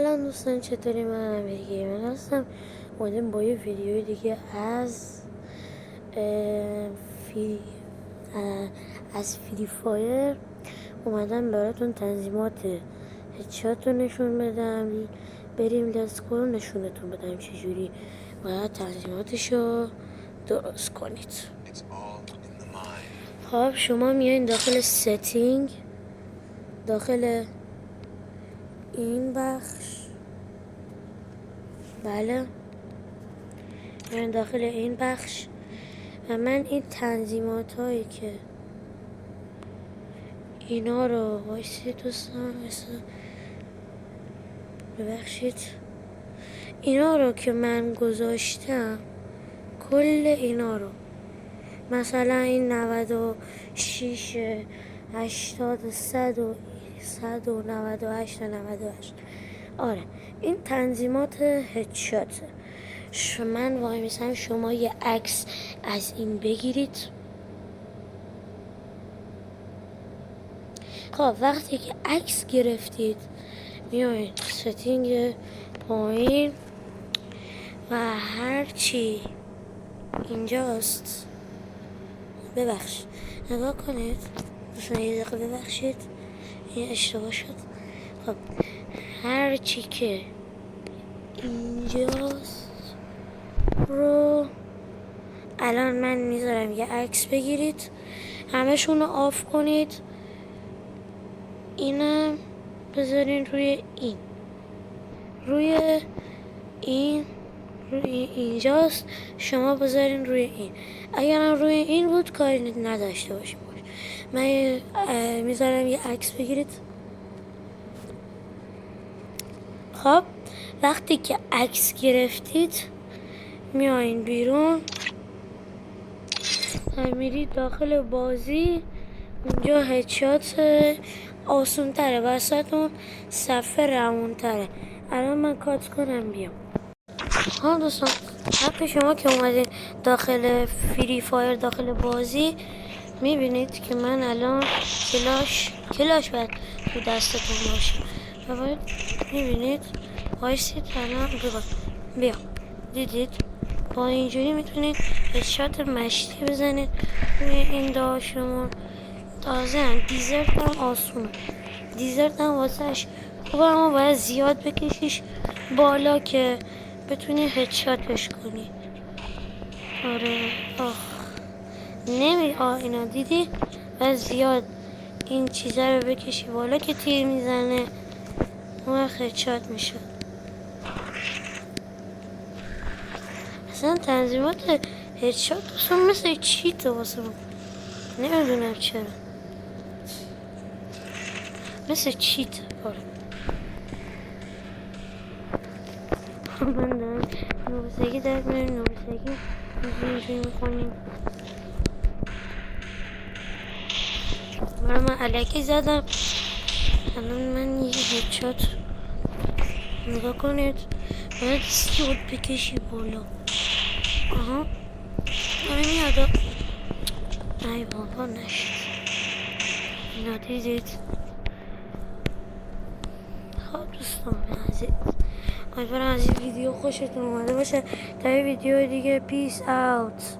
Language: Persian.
سلام دوستان، چطوری؟ من امیر من هستم. اومدیم با یه ویدیوی دیگه از فری فایر اومدم براتون تنظیمات هدشات رو نشون بدم. بریم لسکو رو نشونتون بدم چجوری باید تنظیماتش رو درست کنید. خب شما میایین داخل ستینگ، داخل این بخش، بله من داخل این بخش و من این تنظیمات هایی که اینا رو وایسید دوستان ببخشید، اینا رو که من گذاشتم، کل اینا رو مثلا این 96 80 100 و 198 و 98 آره این تنظیمات هدشاته. من وای میسم شما یه عکس از این بگیرید. خب وقتی که عکس گرفتید میایید ستینگ پایین و هرچی اینجاست، ببخشید نگاه کنید دوستان، یه دقیقه ببخشید این اشتباه شد. خب هرچی که اینجاست رو الان من میذارم یه عکس بگیرید، همشون رو آف کنید، اینم بذارین روی این، روی اینجاست، شما بذارین روی این. اگرم روی این بود کاری نداشته باشیم. من میذارم یه عکس بگیرید. خب وقتی که عکس گرفتید میایین بیرون، میرید داخل بازی، اونجا هدشات آسون تره، وسط صفحه روون تره. الان من کات کنم بیام. ها دوستان، وقتی شما که اومدین داخل فری فایر داخل بازی میبینید که من الان کلاش باید تو دستتون باشه و باید میبینید وایسید الان بیا دیدید با اینجوری میتونید هدشات مشتی بزنید روی این داشمون. تازه هم دیزرت هم آسونه، دیزرت هم واسهش خوبه، اما باید زیاد بکشیش بالا که بتونی هدشاتش کنی. آره اینا دیدی؟ و زیاد این چیزا رو بکشی بالا که تیر میزنه اون هدشات میشه. اصلا تنظیمات هدشات اصلا مثل چیته واسه من، نمیدونم چرا مثل چیته. آره من دارم نوبسگی در میریم، نوبسگی اینجوری میکنیم. من علکی زدم، الان من یه هدشات نگاه کنید باید زیاد بکشی بالا. آها داره میاد، ای بابا نشد اینا دیدید. خب دوستان عزیز، امیدوارم از این ویدیو خوشتون اومده باشه. تا یه ویدیو دیگه پیس اوت.